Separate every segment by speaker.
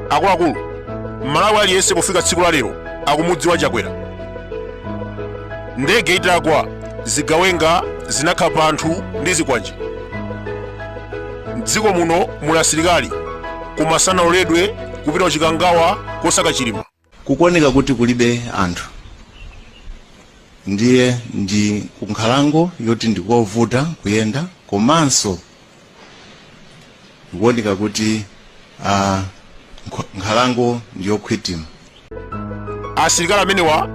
Speaker 1: akuluakulu Malawi aliyense pofika tsiku la lero akumudziwa Chakwera. Ndege itagwa zigawenga zinakhala pa anthu ndi zikwanje. M'dziko muno muli asilikali koma sanaloledwe kupita kuchikangawa kosaka chilima.
Speaker 2: Kukuoneka kuti kulibe anthu ndiye ndi kunkhalango yoti ndikovuta kuyenda, komanso kukuoneka kuti nkhalango ndiyokhwitima.
Speaker 1: Asilikali amenewa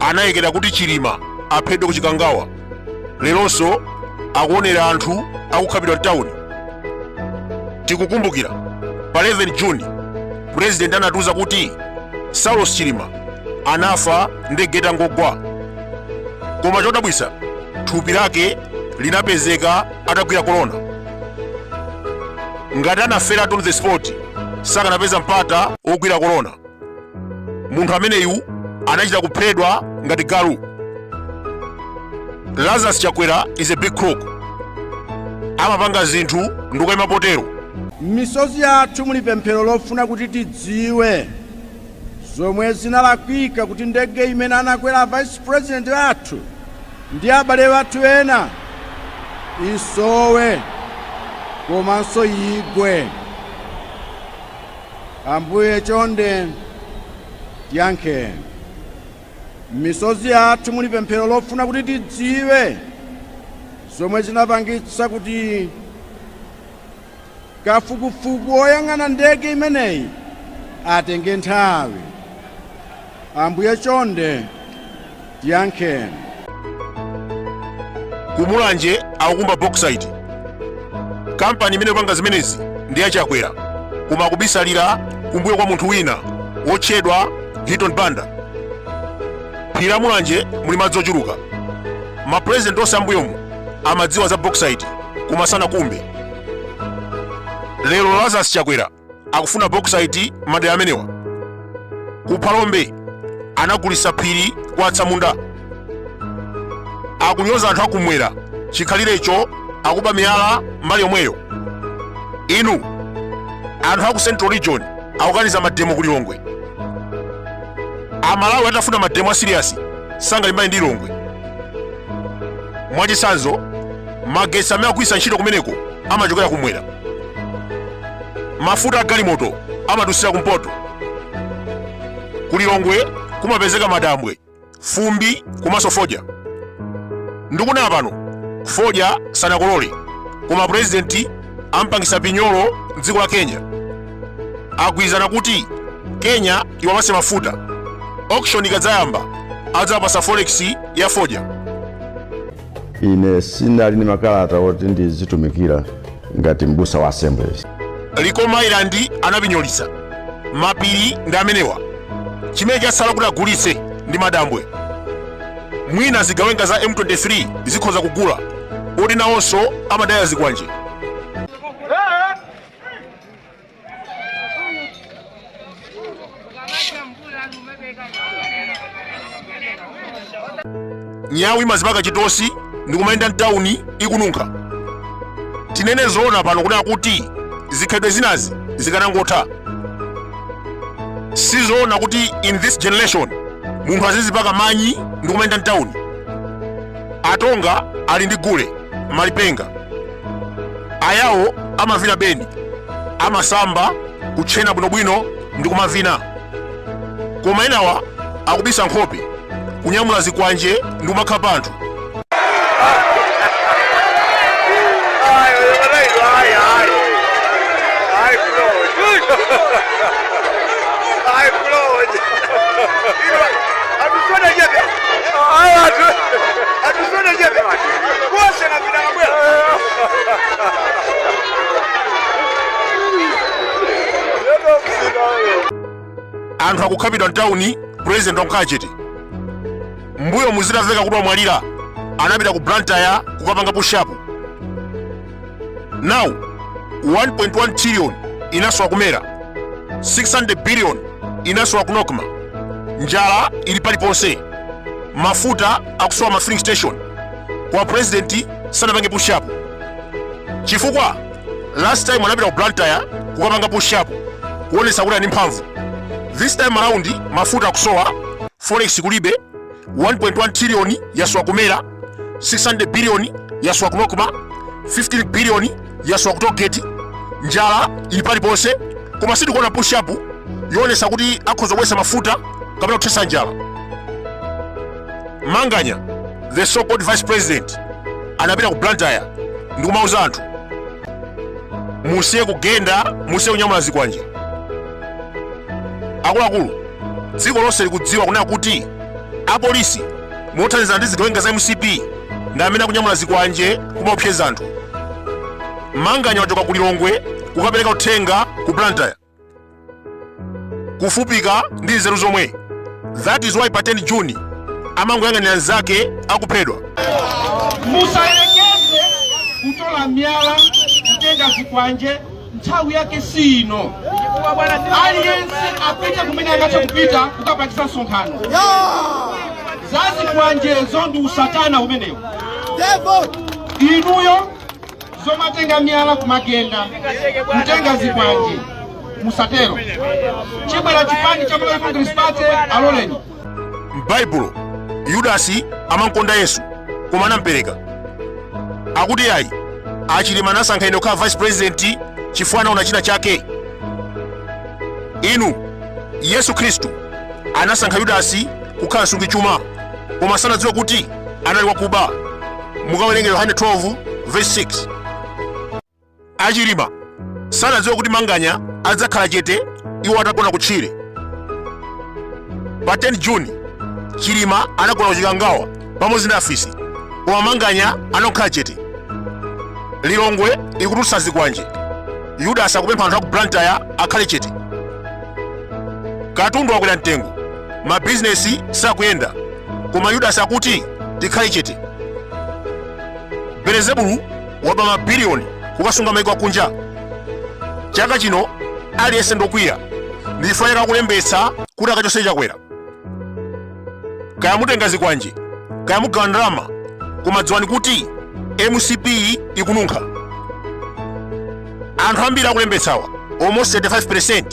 Speaker 1: anayekera kuti chilima aphedwe kuchikangawa. Leronso akuonera anthu akukhabidwa mtawuni. Tikukumbukira pa 11 Juni President anatiuza kuti Saulos Chilima anafa ndege itangogwa, koma chodabwitsa thupi lake linapezeka atagwira korona. Ngati anafera on the spot sakanapeza mpata ogwira korona. Munthu ameneyu anachita kuphedwa ngati galu. Lazarus Chakwera is a big crook. Amapanga zinthu ndikuyima potero.
Speaker 3: Misozi yathu muli pemphero lofuna kuti tidziwe zomwe zinalakwika kuti ndege imene anakwera vice president athu ndi abale athu ena isowe komanso igwe. Ambuye chonde tiyankhe. Misozi yathu muli pemphero lofuna kuti tidziwe zomwe zinapangitsa kuti kafukufuku oyang'ana ndege imeneyi atenge nthawi. Ambuye chonde tiyankhe.
Speaker 1: Kumulanje akukumba bauxite. Kampani imene ikupanga zimenezi ndi ya Chakwera, koma akubisalira kumbuyo kwa munthu wina wotchedwa Hilton Banda. Phiri la Mulanje muli madzi ochuluka. Mapresident onse ambuyomu amadziwa za bauxite koma sanakumbe. Lero Lazarus Chakwera akufuna bauxite madera amenewa. Ku Phalombe anagulitsa phiri kwa Atsamunda. Akunyoza anthu akumwera chikhalirecho akuba miyala mbali yomweyo. Inu anthu aku Central Region akukaniza mademo ku Lilongwe. Amalawi atafuna mademo a serious sangalimbane ndi Lilongwe. Mwachitsanzo magetsi amene akugwiritsa ntchito kumeneko amachokera kumwera. Mafuta a galimoto amadusira kumpoto. Ku Lilongwe kumapezeka madambwe, fumbi komanso fodya. Ndikunena pano fodya sanakolole, koma president ampangisa pinyolo m'dziko la Kenya. Agwirizana kuti Kenya iwapase mafuta. Auction ikadzayamba adzapasa forex ya fodya.
Speaker 4: Ine sinali ndi makalata oti ndizitumikira ngati mbusa wa assembly.
Speaker 1: Likoma Island anapinyolitsa. Mapiri ndi amenewa. Chimene chatsala kuti agulitse ndi madambwe. Mwina zigawenga za M23 zikhoza kugula, oti nawonso amadaya zikwanje. Nyawu imazipaka chitosi ndikumayenda mtawuni ikununkha. Tinene zoona pano kunena kuti zikhalidwe zinazi zikanangotha. Sizoona kuti in this generation munthu azizipaka manyi ndikumayenda mtawuni. Atonga ali ndi gule malipenga. Ayawo amavina beni, amasamba kutchena bwinobwino ndikumavina. Koma enawa akubisa nkhope kunyamula zikwanje ndikumakhala pa anthu. Anthu akukhabidwa mtawuni president wankachete. Mbuyo muzitamveka kuti wamwalira anapita ku Blantyre kukapanga push-up. Now 1.1 trillion inaswa kumera, 600 billion inaswa kunokma. Njala ili paliponse. Mafuta akusowa ma filling station. Kwa president sanapange push-up. Chifukwa last time anapita ku Blantyre kukapanga push-up kuonesa kuti ali mphamvu. This time around mafuta akusowa, forex kulibe, 1.1 trillion yasowa kumera, 600 billion yasowa kunokuma, 15 billion yasowa kutogeti, njala ili paliponse, koma sitikuona push up yonesa kuti akhoza kubwesa mafuta kapena kuthesa njala. Manganya, the so-called vice president, anapita ku Blantyre ndi kumauza anthu musiye kugenda, musiye kunyamula zikwanje. Akuluakulu, dziko lonse likudziwa kunena kuti apolisi mothandizana ndi zigawenga za MCP ndi amene akunyamula zikwanje kumaopseza anthu. Manganya wachoka ku Lilongwe kukapereka uthenga ku Blantyre kufupika ndi nzeru zomwe. That is why pa 10 June amangoyang'anira anzake akuphedwa.
Speaker 5: Musayerekeze kutola myala kutenga zikwanje, nthawi yake sino. Aliyense apite kumene angathe kupita kukapangisa nsonkhano. Za zikwanjezo ndi usatana umenewo. Inuyo zomatenga myala kumagenda kutenga zikwanje musatero. Chibwera chipani cha Mulungu Krispate aloleni.
Speaker 1: M'Baibulo Yudasi amankonda Yesu koma anampereka. Akuti ayi Achilima anasankha ine kukhala vice president chifukwa anaona china chake. Inu Yesu Khristu anasankha Yudasi kukhala msungichuma koma sanadziwe kuti anali wakuba. Mukawerenge Yohane 12 verse 6. Achilima sanadziwe kuti Manganya adzakhala chete iwo atagona kutchire. Pa 10 June Chilima anagona kuchikangawa pamodzi ndi afisi koma Manganya anakhala chete. Lilongwe ikutulutsa zikwanje, Yudasi akupempha anthu aku Blantyre akhale chete. Katundu wakwera mtengo, mabizinesi sakuyenda koma Yudasi akuti tikhale chete. Belezebulu waba mabiliyoni kukasunga maiko akunja. Chaka chino aliyense ndokwiya ndifanira kulembetsa kuti akachose chakwera. Kaya mutenga zikwanje, kaya mugawa ndalama, koma dziwani kuti MCP ikununkha. Anthu ambiri akulembetsawa, almost 75%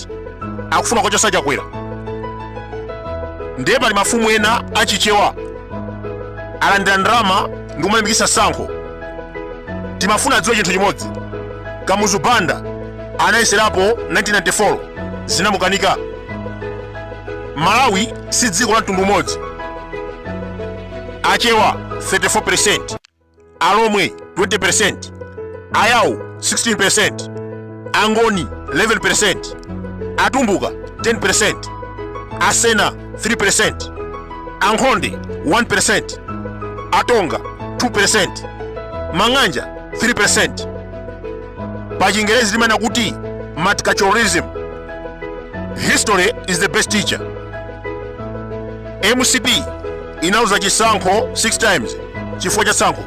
Speaker 1: akufuna kukachosa chakwera. Ndiye pali mafumu ena achichewa alandira ndalama ndi kumalimbikitsa sankho. Timafuna adziwe chinthu chimodzi, Kamuzu Banda anayeserapo 1994 zinamukanika. Malawi si dziko la mtundu umodzi. Achewa 34%, Alomwe 20%, Ayawu 16%, Angoni 11%, Atumbuka 10%, Asena 3%, Ankhonde 1%, Atonga 2%, Manganja 3%. Pa Chingerezi limana kuti multiculturalism. History is the best teacher. MCP inauza chisankho 6 times chifukwa cha sankho.